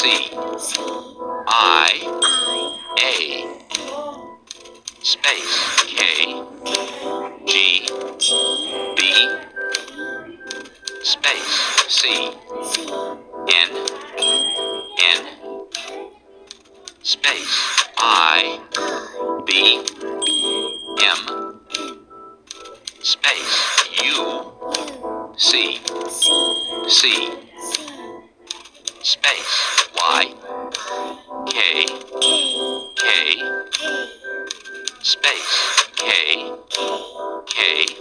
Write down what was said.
C, I, A, space, K, G, B, space, C, N, space, I, B, M, space, U, C, space, Y, K, space, K,